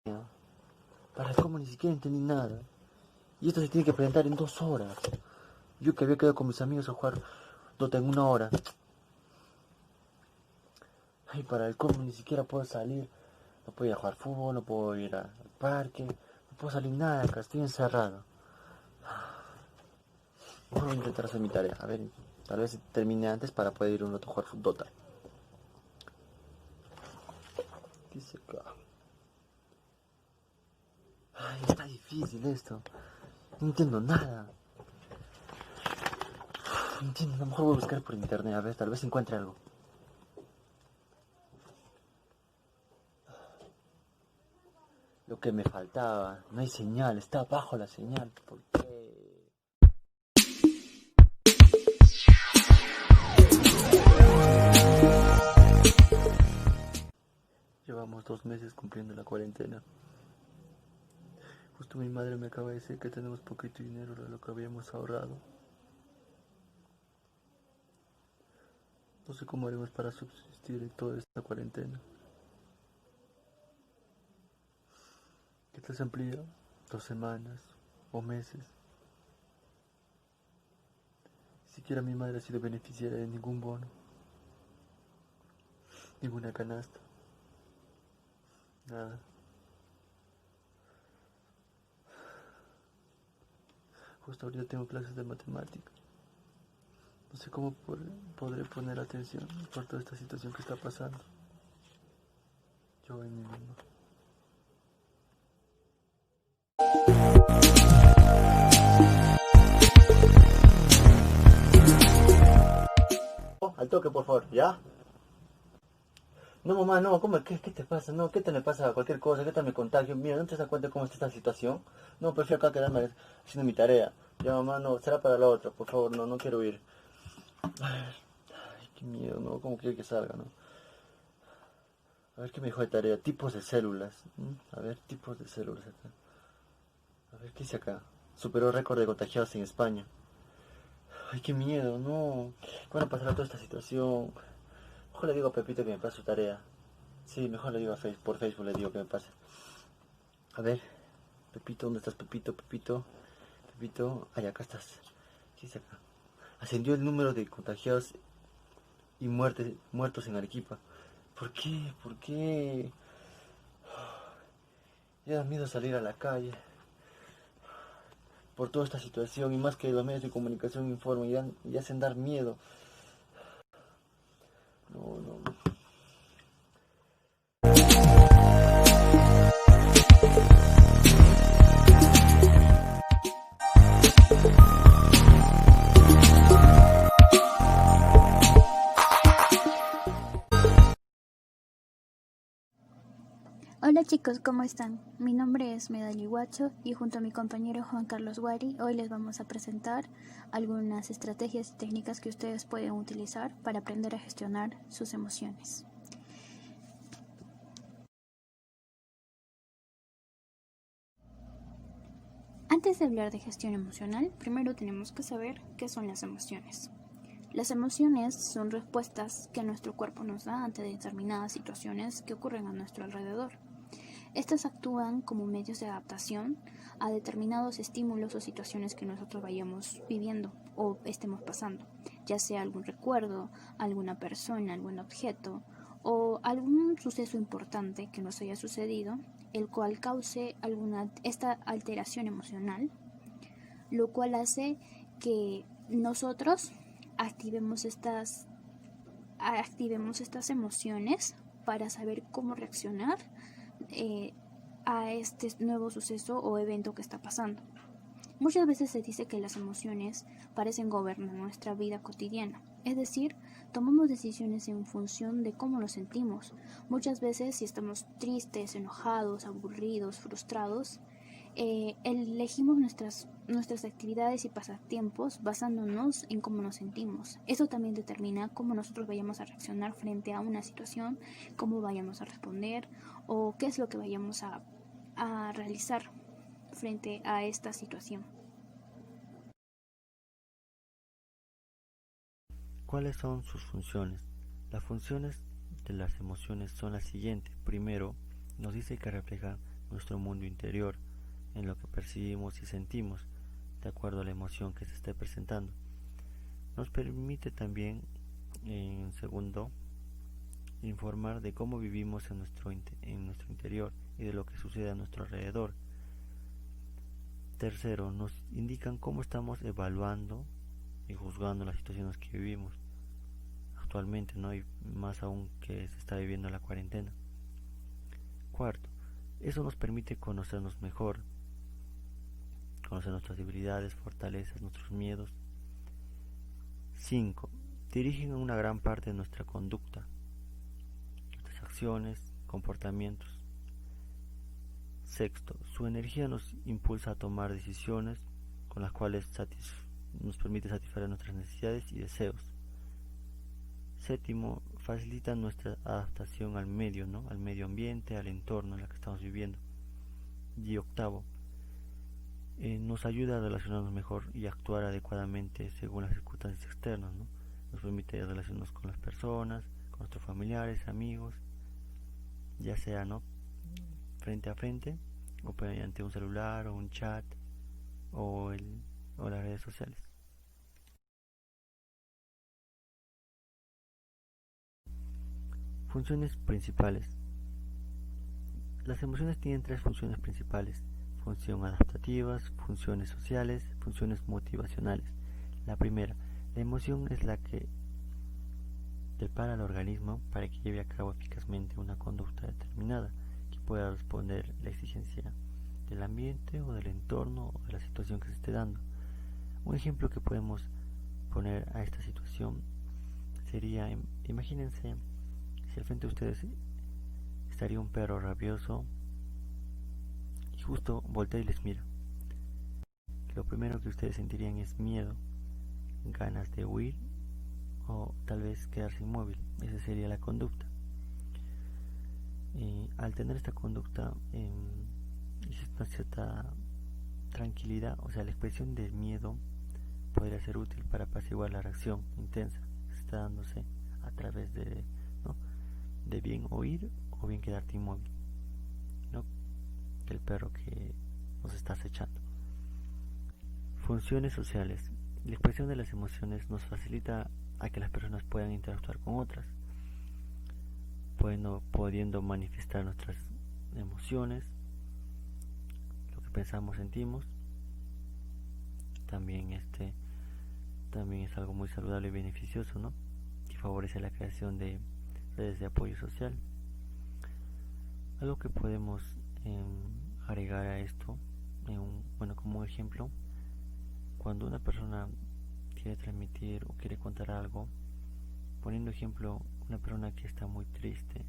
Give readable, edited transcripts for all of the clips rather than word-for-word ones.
Para cómo ni siquiera entendí nada. Y esto se tiene que presentar en 2 horas. Yo que había quedado con mis amigos a jugar Dota en 1 hora. Ay, para el cómo ni siquiera puedo salir. No puedo ir a jugar fútbol, no puedo ir al parque. No puedo salir nada acá, estoy encerrado. Voy a intentar hacer mi tarea. A ver, tal vez termine antes para poder ir un rato a jugar Dota. ¿Qué se acá? Ay, está difícil esto. No entiendo nada. No entiendo, a lo mejor voy a buscar por internet, a ver, tal vez encuentre algo. Lo que me faltaba, no hay señal, está bajo la señal. ¿Por qué? Llevamos 2 meses cumpliendo la cuarentena. Justo mi madre me acaba de decir que tenemos poquito dinero de lo que habíamos ahorrado. No sé cómo haremos para subsistir en toda esta cuarentena. ¿Qué tal se amplía? 2 semanas o meses. Ni siquiera mi madre ha sido beneficiaria de ningún bono, ninguna canasta, nada. Justo ahorita tengo clases de matemática. No sé cómo podré poner atención por toda esta situación que está pasando. Yo en mi mundo. Al toque, por favor, ¿ya? No, mamá, no, ¿cómo? ¿Qué te pasa? No, ¿qué te me pasa? Cualquier cosa, ¿qué te me contagio? Mira, ¿no te das cuenta cómo está esta situación? No, prefiero acá quedarme haciendo mi tarea. Ya, mamá, no, será para la otra, por favor, no, no quiero ir. Ay, qué miedo, ¿no? ¿Cómo quiere que salga, no? A ver qué me dijo de tarea. Tipos de células. A ver, tipos de células acá. A ver, ¿qué dice acá? Superó récord de contagiados en España. Ay, qué miedo, no. ¿Cuándo pasará toda esta situación? Mejor le digo a Pepito que me pase su tarea. Sí, mejor le digo por Facebook, le digo que me pase. A ver, Pepito, ¿dónde estás, Pepito? Pepito, Pepito. Ay, acá estás. ¿Qué dice acá? Ascendió el número de contagiados y muertos en Arequipa. ¿Por qué? ¿Por qué? Ya da miedo salir a la calle por toda esta situación y más que los medios de comunicación informan y hacen dar miedo. No, no. Hola chicos, ¿cómo están? Mi nombre es Medali Guacho y junto a mi compañero Juan Carlos Guari hoy les vamos a presentar algunas estrategias y técnicas que ustedes pueden utilizar para aprender a gestionar sus emociones. Antes de hablar de gestión emocional, primero tenemos que saber qué son las emociones. Las emociones son respuestas que nuestro cuerpo nos da ante determinadas situaciones que ocurren a nuestro alrededor. Estas actúan como medios de adaptación a determinados estímulos o situaciones que nosotros vayamos viviendo o estemos pasando, ya sea algún recuerdo, alguna persona, algún objeto o algún suceso importante que nos haya sucedido, el cual cause esta alteración emocional, lo cual hace que nosotros activemos estas emociones para saber cómo reaccionar a este nuevo suceso o evento que está pasando. Muchas veces se dice que las emociones parecen gobernar nuestra vida cotidiana, es decir, tomamos decisiones en función de cómo nos sentimos. Muchas veces si estamos tristes, enojados, aburridos, frustrados, elegimos nuestras actividades y pasatiempos basándonos en cómo nos sentimos. Eso también determina cómo nosotros vayamos a reaccionar frente a una situación, cómo vayamos a responder o qué es lo que vayamos a realizar frente a esta situación. ¿Cuáles son sus funciones? Las funciones de las emociones son las siguientes. Primero, nos dice que reflejan nuestro mundo interior, en lo que percibimos y sentimos, de acuerdo a la emoción que se esté presentando. Nos permite también, en segundo, informar de cómo vivimos en nuestro interior y de lo que sucede a nuestro alrededor. Tercero, nos indican cómo estamos evaluando y juzgando las situaciones que vivimos actualmente, ¿no? Y más aún que se está viviendo la cuarentena. Cuarto, eso nos permite conocernos mejor, conocer nuestras debilidades, fortalezas, nuestros miedos. 5. Dirigen una gran parte de nuestra conducta, nuestras acciones, comportamientos. Sexto, su energía nos impulsa a tomar decisiones con las cuales nos permite satisfacer nuestras necesidades y deseos. Séptimo, facilita nuestra adaptación al medio, ¿no? Al medio ambiente, al entorno en el que estamos viviendo. Y octavo, nos ayuda a relacionarnos mejor y actuar adecuadamente según las circunstancias externas, ¿no? Nos permite relacionarnos con las personas, con nuestros familiares, amigos, ya sea, ¿no?, frente a frente o mediante un celular o un chat o las redes sociales. Funciones principales. Las emociones tienen tres funciones principales: función adaptativas, funciones sociales, funciones motivacionales. La primera, la emoción es la que prepara al organismo para que lleve a cabo eficazmente una conducta determinada que pueda responder la exigencia del ambiente o del entorno o de la situación que se esté dando. Un ejemplo que podemos poner a esta situación sería, imagínense si al frente de ustedes estaría un perro rabioso y justo voltea y les mira. Lo primero que ustedes sentirían es miedo, ganas de huir o tal vez quedarse inmóvil. Esa sería la conducta. Al tener esta conducta existe una cierta tranquilidad, o sea, la expresión del miedo podría ser útil para apaciguar la reacción intensa que está dándose a través de, ¿no?, de bien oír o bien quedarte inmóvil, ¿no?, el perro que nos está acechando. Funciones sociales. La expresión de las emociones nos facilita a que las personas puedan interactuar con otras, pudiendo manifestar nuestras emociones, lo que pensamos, sentimos. También es algo muy saludable y beneficioso, ¿no?, y favorece la creación de redes de apoyo social. Algo que podemos agregar a esto, como un ejemplo, cuando una persona quiere transmitir o quiere contar algo, poniendo ejemplo, una persona que está muy triste,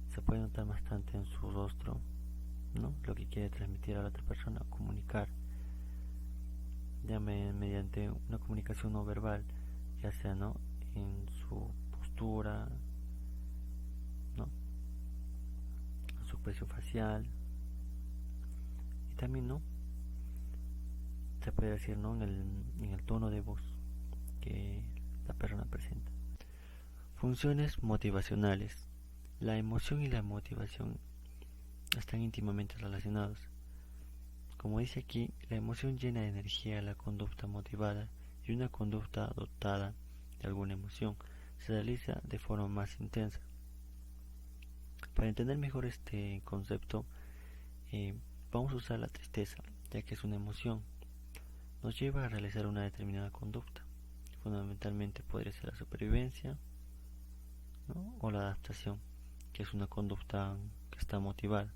se puede notar bastante en su rostro, ¿no?, lo que quiere transmitir a la otra persona, comunicar, ya mediante una comunicación no verbal, ya sea, ¿no?, en su postura, ¿no?, en su expresión facial, y también, ¿no?, se puede decir, ¿no?, en el tono de voz que la persona presenta. Funciones motivacionales. La emoción y la motivación están íntimamente relacionados. Como dice aquí, la emoción llena de energía la conducta motivada, y una conducta dotada de alguna emoción se realiza de forma más intensa. Para entender mejor este concepto, vamos a usar la tristeza, ya que es una emoción. Nos lleva a realizar una determinada conducta. Fundamentalmente podría ser la supervivencia, ¿no?, o la adaptación, que es una conducta que está motivada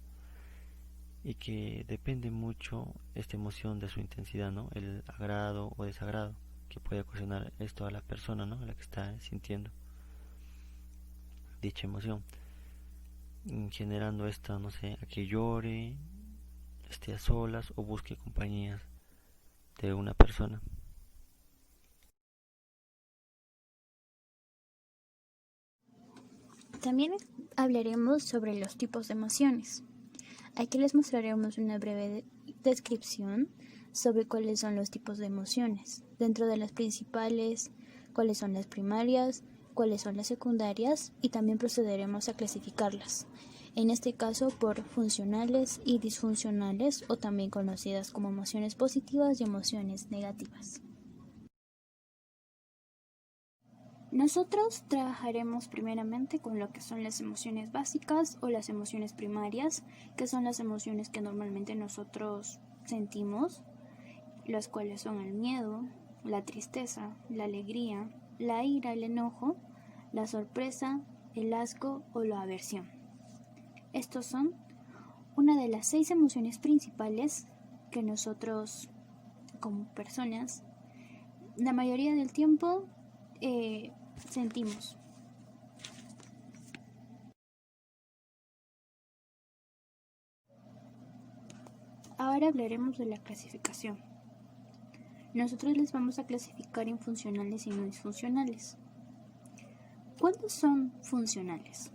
y que depende mucho esta emoción de su intensidad, ¿no?, el agrado o desagrado que puede ocasionar esto a la persona, ¿no?, a la que está sintiendo dicha emoción, generando esta, no sé, a que llore, esté a solas o busque compañías de una persona. También hablaremos sobre los tipos de emociones. Aquí les mostraremos una breve descripción sobre cuáles son los tipos de emociones. Dentro de las principales, cuáles son las primarias, cuáles son las secundarias, y también procederemos a clasificarlas. en este caso por funcionales y disfuncionales, o también conocidas como emociones positivas y emociones negativas. Nosotros trabajaremos primeramente con lo que son las emociones básicas o las emociones primarias, que son las emociones que normalmente nosotros sentimos, las cuales son el miedo, la tristeza, la alegría, la ira, el enojo, la sorpresa, el asco o la aversión. Estos son una de las 6 emociones principales que nosotros como personas la mayoría del tiempo sentimos. Ahora hablaremos de la clasificación. Nosotros les vamos a clasificar en funcionales y no disfuncionales. ¿Cuándo son funcionales?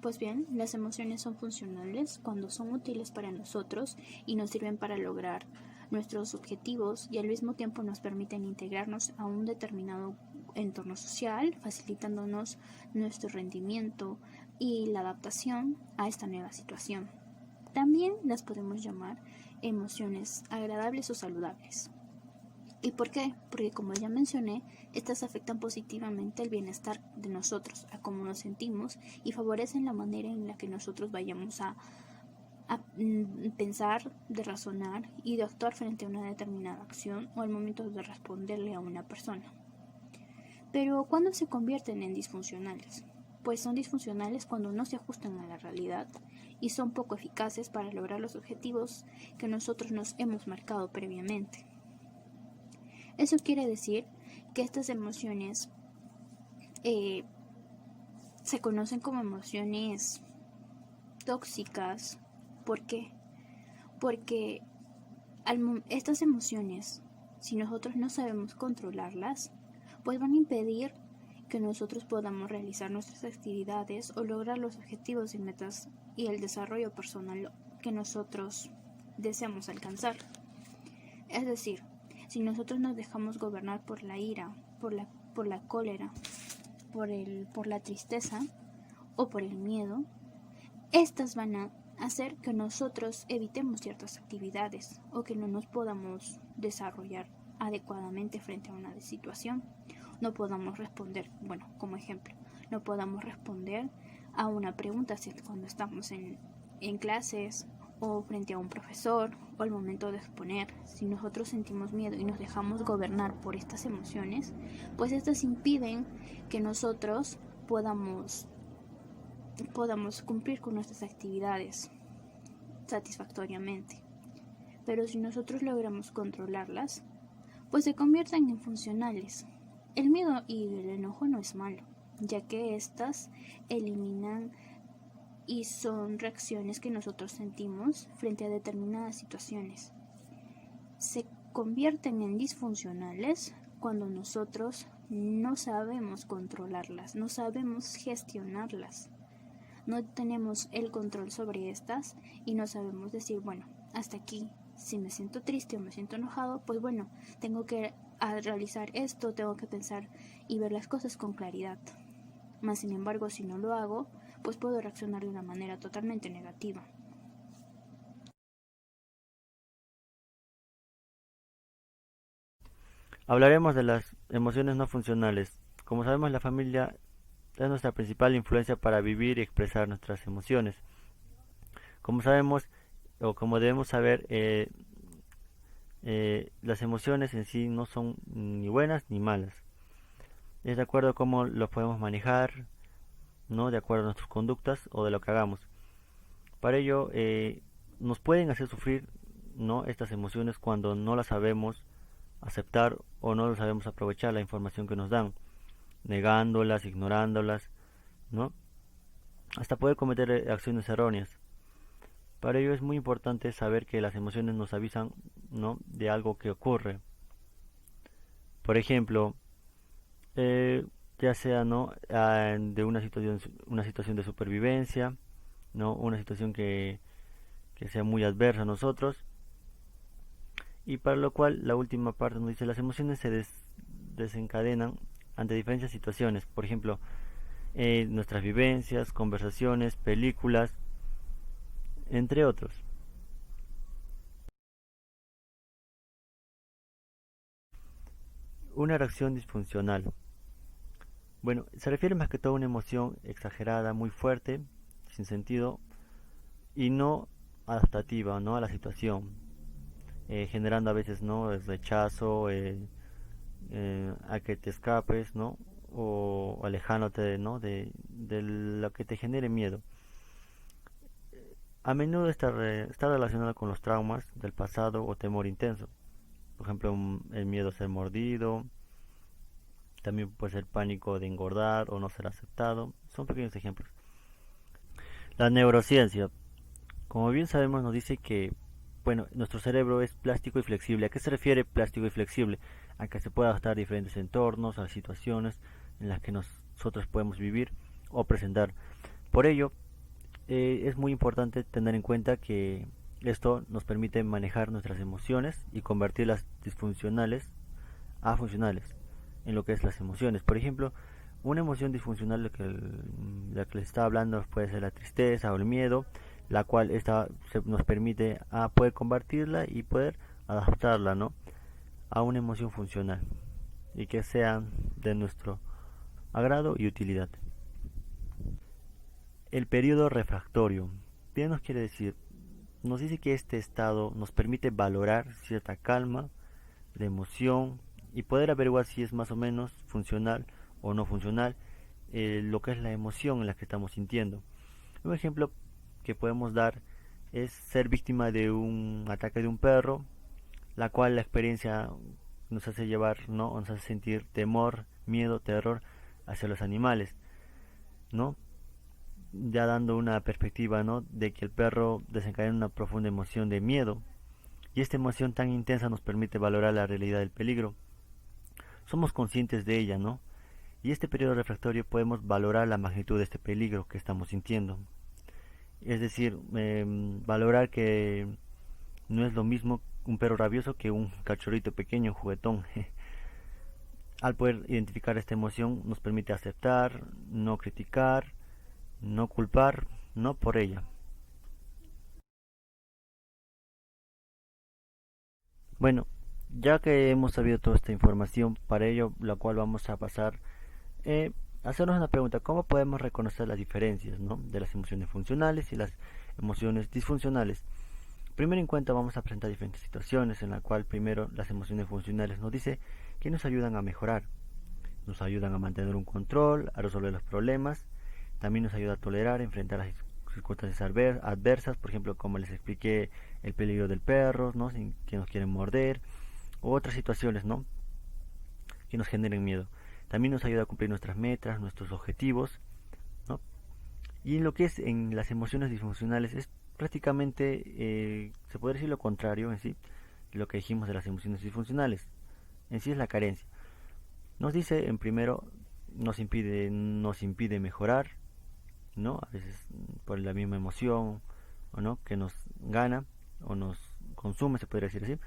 Pues bien, las emociones son funcionales cuando son útiles para nosotros y nos sirven para lograr nuestros objetivos y al mismo tiempo nos permiten integrarnos a un determinado entorno social, facilitándonos nuestro rendimiento y la adaptación a esta nueva situación. También las podemos llamar emociones agradables o saludables. ¿Y por qué? Porque como ya mencioné, estas afectan positivamente el bienestar de nosotros, a cómo nos sentimos y favorecen la manera en la que nosotros vayamos a pensar, de razonar y de actuar frente a una determinada acción o al momento de responderle a una persona. Pero ¿cuándo se convierten en disfuncionales? Pues son disfuncionales cuando no se ajustan a la realidad y son poco eficaces para lograr los objetivos que nosotros nos hemos marcado previamente. Eso quiere decir que estas emociones se conocen como emociones tóxicas. ¿Por qué? Porque estas emociones, si nosotros no sabemos controlarlas, pues van a impedir que nosotros podamos realizar nuestras actividades o lograr los objetivos y metas y el desarrollo personal que nosotros deseamos alcanzar. Es decir, si nosotros nos dejamos gobernar por la ira, por la cólera, por la tristeza o por el miedo, estas van a hacer que nosotros evitemos ciertas actividades o que no nos podamos desarrollar adecuadamente frente a una situación. No podamos responder, bueno, como ejemplo, no podamos responder a una pregunta cuando estamos en clases o frente a un profesor o al momento de exponer. Si nosotros sentimos miedo y nos dejamos gobernar por estas emociones, pues estas impiden que nosotros podamos cumplir con nuestras actividades satisfactoriamente. Pero si nosotros logramos controlarlas, pues se convierten en funcionales. El miedo y el enojo no es malo, ya que estas eliminan y son reacciones que nosotros sentimos frente a determinadas situaciones. Se convierten en disfuncionales cuando nosotros no sabemos controlarlas, no sabemos gestionarlas, no tenemos el control sobre estas y no sabemos decir, bueno, hasta aquí. Si me siento triste o me siento enojado, pues bueno, tengo que realizar esto, tengo que pensar y ver las cosas con claridad. Más sin embargo, si no lo hago, pues puedo reaccionar de una manera totalmente negativa. Hablaremos de las emociones no funcionales. Como sabemos, la familia es nuestra principal influencia para vivir y expresar nuestras emociones. Como sabemos, o como debemos saber, las emociones en sí no son ni buenas ni malas. Es de acuerdo a cómo lo podemos manejar, ¿no? De acuerdo a nuestras conductas o de lo que hagamos. Para ello, nos pueden hacer sufrir, ¿no? Estas emociones cuando no las sabemos aceptar o no sabemos aprovechar la información que nos dan, negándolas, ignorándolas, ¿no? Hasta poder cometer acciones erróneas. Para ello es muy importante saber que las emociones nos avisan, ¿no? De algo que ocurre. Por ejemplo, ya sea, ¿no? De una situación de supervivencia, ¿no? Una situación que sea muy adversa a nosotros, y para lo cual la última parte nos dice: las emociones se desencadenan ante diferentes situaciones, por ejemplo, nuestras vivencias, conversaciones, películas, entre otros. Una reacción disfuncional. Bueno, se refiere más que todo a una emoción exagerada, muy fuerte, sin sentido y no adaptativa, ¿no?, a la situación, generando a veces, ¿no?, el rechazo, a que te escapes, ¿no?, o alejándote, ¿no?, de lo que te genere miedo. A menudo está relacionado con los traumas del pasado o temor intenso. Por ejemplo, el miedo a ser mordido, también puede ser pánico de engordar o no ser aceptado. Son pequeños ejemplos. La neurociencia, como bien sabemos, nos dice que, bueno, nuestro cerebro es plástico y flexible. ¿A qué se refiere plástico y flexible? A que se puede adaptar a diferentes entornos, a situaciones en las que nosotros podemos vivir o presentar. Por ello, es muy importante tener en cuenta que esto nos permite manejar nuestras emociones y convertirlas disfuncionales a funcionales en lo que es las emociones. Por ejemplo, una emoción disfuncional, la que les estaba hablando, puede ser la tristeza o el miedo, la cual nos permite poder convertirla y poder adaptarla, ¿no?, a una emoción funcional y que sean de nuestro agrado y utilidad. El periodo refractorio. ¿Qué nos quiere decir? Nos dice que este estado nos permite valorar cierta calma, de emoción y poder averiguar si es más o menos funcional o no funcional, lo que es la emoción en la que estamos sintiendo. Un ejemplo que podemos dar es ser víctima de un ataque de un perro, la cual la experiencia nos hace llevar, ¿no?, nos hace sentir temor, miedo, terror hacia los animales, ¿no?, ya dando una perspectiva, ¿no?, de que el perro desencadena una profunda emoción de miedo, y esta emoción tan intensa nos permite valorar la realidad del peligro. Somos conscientes de ella, ¿no? Y este periodo refractorio podemos valorar la magnitud de este peligro que estamos sintiendo. Es decir, valorar que no es lo mismo un perro rabioso que un cachorrito pequeño, juguetón. Al poder identificar esta emoción nos permite aceptar, no criticar, no culpar, no por ella. Bueno, ya que hemos sabido toda esta información, para ello la cual vamos a pasar hacernos una pregunta: ¿cómo podemos reconocer las diferencias, ¿no?, de las emociones funcionales y las emociones disfuncionales? Primero en cuenta vamos a presentar diferentes situaciones en la cual primero las emociones funcionales nos dice que nos ayudan a mejorar, nos ayudan a mantener un control, a resolver los problemas, también nos ayuda a tolerar, enfrentar las circunstancias adversas, por ejemplo, como les expliqué, el peligro del perro, ¿no?, sin que nos quieren morder, u otras situaciones, ¿no?, que nos generen miedo. También nos ayuda a cumplir nuestras metas, nuestros objetivos, ¿no? Y en lo que es en las emociones disfuncionales es prácticamente, se puede decir lo contrario en sí, lo que dijimos de las emociones disfuncionales. En sí es la carencia. Nos dice en primero, nos impide mejorar, ¿no? A veces por la misma emoción, o no, que nos gana o nos consume, se podría decir así.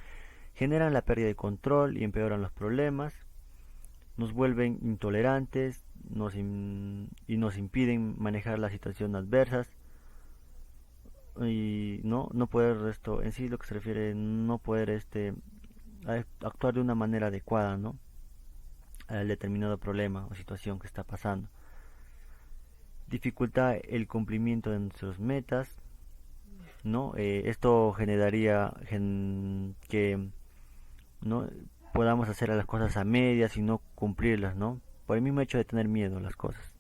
Generan la pérdida de control y empeoran los problemas, nos vuelven intolerantes, y nos impiden manejar las situaciones adversas, y no poder, esto en sí lo que se refiere, no poder actuar de una manera adecuada, ¿no?, al determinado problema o situación que está pasando. Dificulta el cumplimiento de nuestras metas, ¿no? Esto generaría que no podamos hacer las cosas a medias y no cumplirlas, ¿no?, por el mismo hecho de tener miedo a las cosas.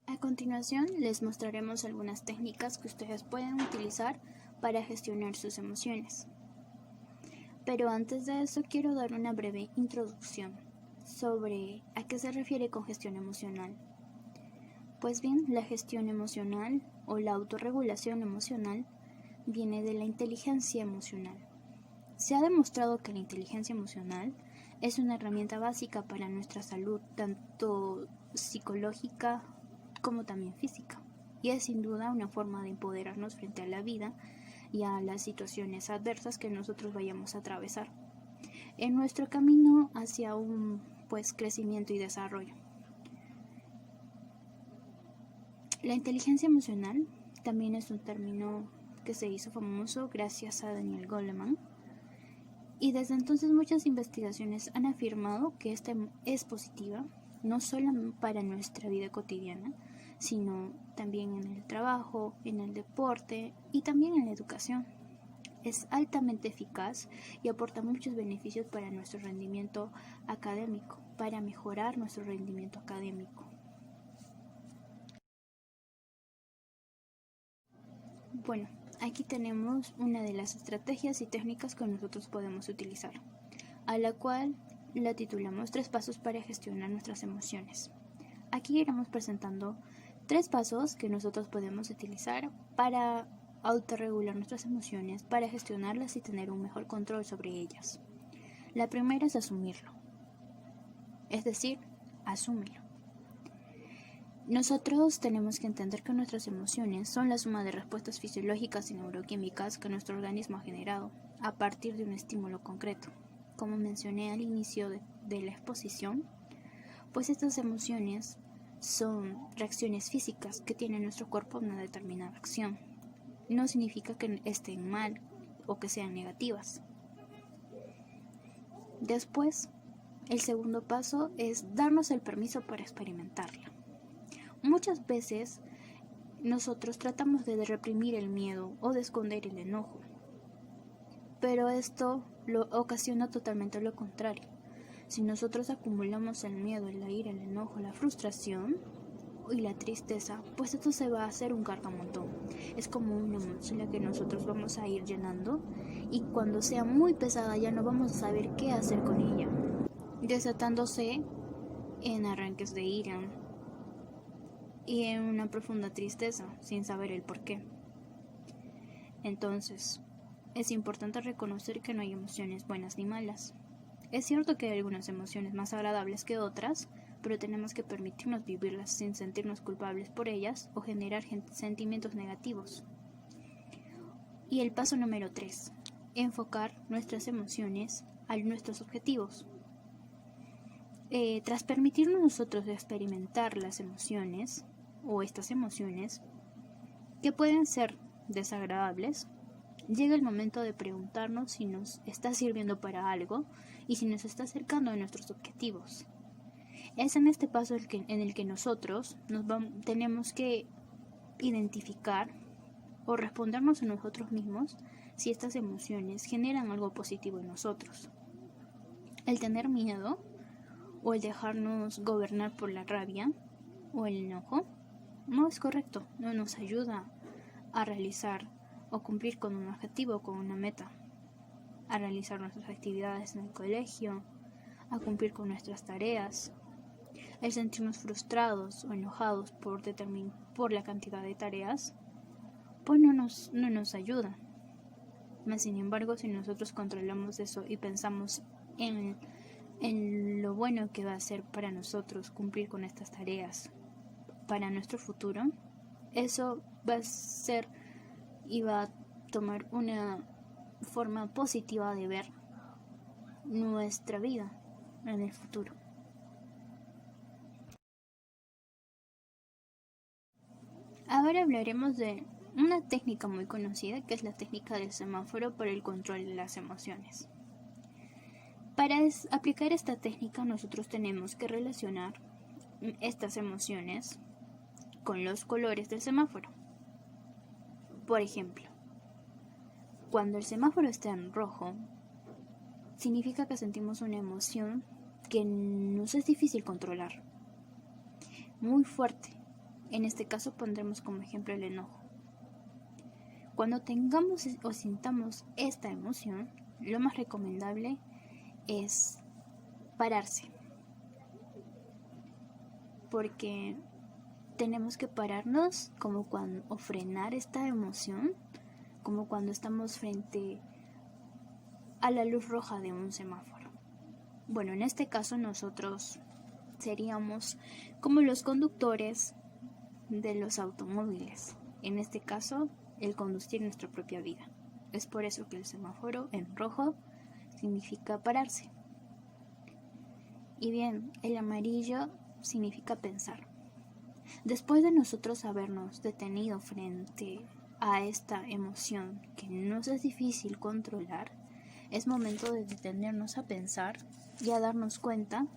A continuación, les mostraremos algunas técnicas que ustedes pueden utilizar para gestionar sus emociones. Pero antes de eso, quiero dar una breve introducción sobre a qué se refiere con gestión emocional. Pues bien, la gestión emocional o la autorregulación emocional viene de la inteligencia emocional. Se ha demostrado que la inteligencia emocional es una herramienta básica para nuestra salud, tanto psicológica como también física, y es sin duda una forma de empoderarnos frente a la vida y a las situaciones adversas que nosotros vayamos a atravesar en nuestro camino hacia un crecimiento y desarrollo. La inteligencia emocional también es un término que se hizo famoso gracias a Daniel Goleman, y desde entonces muchas investigaciones han afirmado que esta es positiva, no solo para nuestra vida cotidiana, sino también en el trabajo, en el deporte y también en la educación. Es altamente eficaz y aporta muchos beneficios para nuestro rendimiento académico, para mejorar nuestro rendimiento académico. Bueno, aquí tenemos una de las estrategias y técnicas que nosotros podemos utilizar, a la cual la titulamos 3 pasos para gestionar nuestras emociones. Aquí iremos presentando 3 pasos que nosotros podemos utilizar para autorregular nuestras emociones, para gestionarlas y tener un mejor control sobre ellas. La primera es asumirlo, es decir, asúmelo. Nosotros tenemos que entender que nuestras emociones son la suma de respuestas fisiológicas y neuroquímicas que nuestro organismo ha generado a partir de un estímulo concreto. Como mencioné al inicio de la exposición, pues estas emociones son reacciones físicas que tiene nuestro cuerpo a una determinada acción. No significa que estén mal o que sean negativas. Después, el segundo paso es darnos el permiso para experimentarla. Muchas veces nosotros tratamos de reprimir el miedo o de esconder el enojo, pero esto lo ocasiona totalmente lo contrario. Si nosotros acumulamos el miedo, la ira, el enojo, la frustración y la tristeza, pues esto se va a hacer un cargamontón. Es como una mochila que nosotros vamos a ir llenando y cuando sea muy pesada ya no vamos a saber qué hacer con ella, desatándose en arranques de ira y en una profunda tristeza sin saber el por qué. Entonces, es importante reconocer que no hay emociones buenas ni malas. Es cierto que hay algunas emociones más agradables que otras, pero tenemos que permitirnos vivirlas sin sentirnos culpables por ellas o generar sentimientos negativos. Y el paso número 3, enfocar nuestras emociones a nuestros objetivos. Tras permitirnos nosotros experimentar las emociones o estas emociones que pueden ser desagradables, llega el momento de preguntarnos si nos está sirviendo para algo y si nos está acercando a nuestros objetivos. Es en este paso en el que nosotros tenemos que identificar o respondernos a nosotros mismos si estas emociones generan algo positivo en nosotros. El tener miedo o el dejarnos gobernar por la rabia o el enojo no es correcto, no nos ayuda a realizar o cumplir con un objetivo, con una meta, a realizar nuestras actividades en el colegio, a cumplir con nuestras tareas. El sentirnos frustrados o enojados por la cantidad de tareas, pues no nos ayuda. Mas sin embargo, si nosotros controlamos eso y pensamos en lo bueno que va a ser para nosotros cumplir con estas tareas para nuestro futuro, eso va a ser y va a tomar una forma positiva de ver nuestra vida en el futuro. Ahora hablaremos de una técnica muy conocida que es la técnica del semáforo para el control de las emociones. Para aplicar esta técnica nosotros tenemos que relacionar estas emociones con los colores del semáforo. Por ejemplo, cuando el semáforo está en rojo, significa que sentimos una emoción que nos es difícil controlar, muy fuerte. En este caso pondremos como ejemplo el enojo. Cuando tengamos o sintamos esta emoción, lo más recomendable es pararse, porque tenemos que pararnos o frenar esta emoción, como cuando estamos frente a la luz roja de un semáforo. Bueno, en este caso nosotros seríamos como los conductores de los automóviles. En este caso, el conducir nuestra propia vida. Es por eso que el semáforo en rojo significa pararse. Y bien, el amarillo significa pensar. Después de nosotros habernos detenido frente a esta emoción que nos es difícil controlar, es momento de detenernos a pensar y a darnos cuenta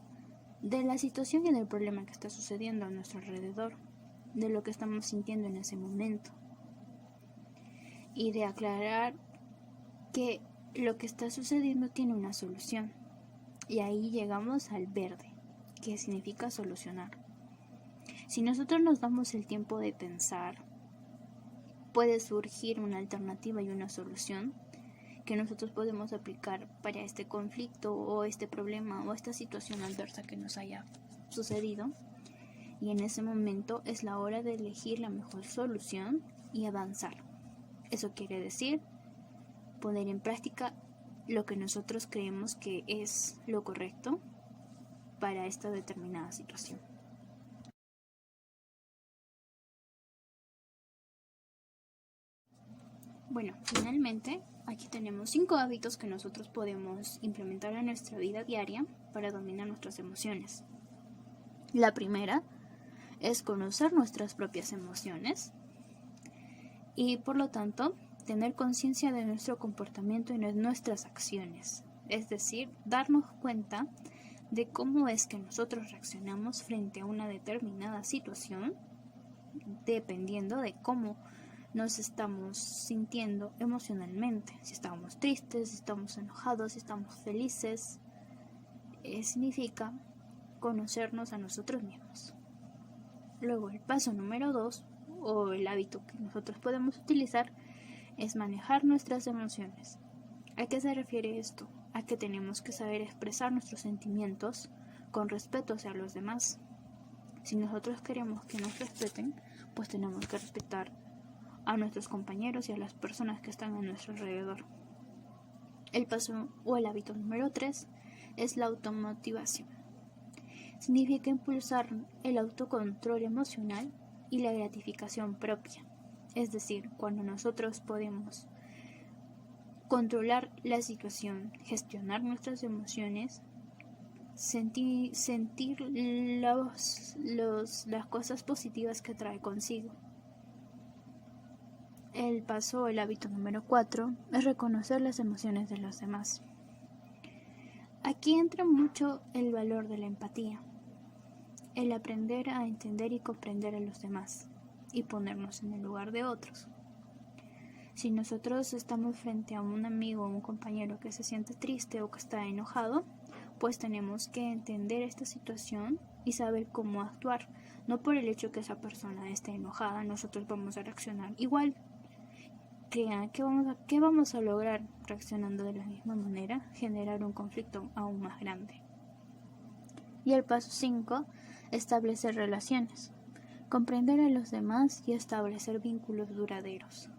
de la situación y del problema que está sucediendo a nuestro alrededor, de lo que estamos sintiendo en ese momento, y de aclarar que lo que está sucediendo tiene una solución. Y ahí llegamos al verde, que significa solucionar. Si nosotros nos damos el tiempo de pensar, puede surgir una alternativa y una solución que nosotros podemos aplicar para este conflicto o este problema o esta situación adversa que nos haya sucedido. Y en ese momento es la hora de elegir la mejor solución y avanzar. Eso quiere decir poner en práctica lo que nosotros creemos que es lo correcto para esta determinada situación. Bueno, finalmente aquí tenemos 5 hábitos que nosotros podemos implementar en nuestra vida diaria para dominar nuestras emociones. La primera es conocer nuestras propias emociones y por lo tanto tener conciencia de nuestro comportamiento y de nuestras acciones, es decir, darnos cuenta de cómo es que nosotros reaccionamos frente a una determinada situación, dependiendo de cómo nos estamos sintiendo emocionalmente, si estamos tristes, si estamos enojados, si estamos felices. Significa conocernos a nosotros mismos. Luego el paso número 2, o el hábito que nosotros podemos utilizar, es manejar nuestras emociones. ¿A qué se refiere esto? A que tenemos que saber expresar nuestros sentimientos con respeto hacia los demás. Si nosotros queremos que nos respeten, pues tenemos que respetar a nuestros compañeros y a las personas que están a nuestro alrededor. El paso o el hábito número 3 es la automotivación. Significa impulsar el autocontrol emocional y la gratificación propia. Es decir, cuando nosotros podemos controlar la situación, gestionar nuestras emociones, sentir las cosas positivas que trae consigo. El paso o el hábito número 4 es reconocer las emociones de los demás. Aquí entra mucho el valor de la empatía, el aprender a entender y comprender a los demás y ponernos en el lugar de otros. Si nosotros estamos frente a un amigo o un compañero que se siente triste o que está enojado, pues tenemos que entender esta situación y saber cómo actuar. No por el hecho que esa persona esté enojada, nosotros vamos a reaccionar igual. ¿Qué vamos a lograr reaccionando de la misma manera? Generar un conflicto aún más grande. Y el paso 5, establecer relaciones. Comprender a los demás y establecer vínculos duraderos.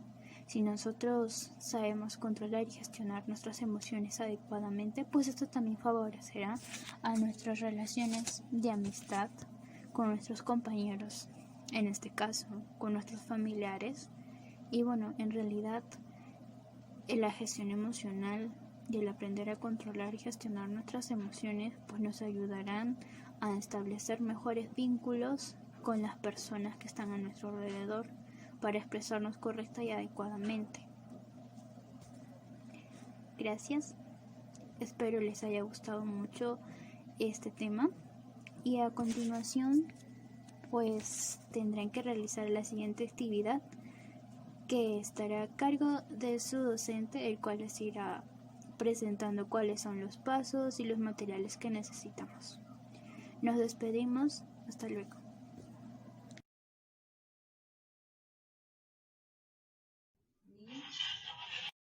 Si nosotros sabemos controlar y gestionar nuestras emociones adecuadamente, pues esto también favorecerá a nuestras relaciones de amistad con nuestros compañeros, en este caso, con nuestros familiares. Y bueno, en realidad, la gestión emocional y el aprender a controlar y gestionar nuestras emociones, pues nos ayudarán a establecer mejores vínculos con las personas que están a nuestro alrededor para expresarnos correcta y adecuadamente. Gracias. Espero les haya gustado mucho este tema. Y a continuación, pues tendrán que realizar la siguiente actividad, que estará a cargo de su docente, el cual les irá presentando cuáles son los pasos y los materiales que necesitamos. Nos despedimos. Hasta luego.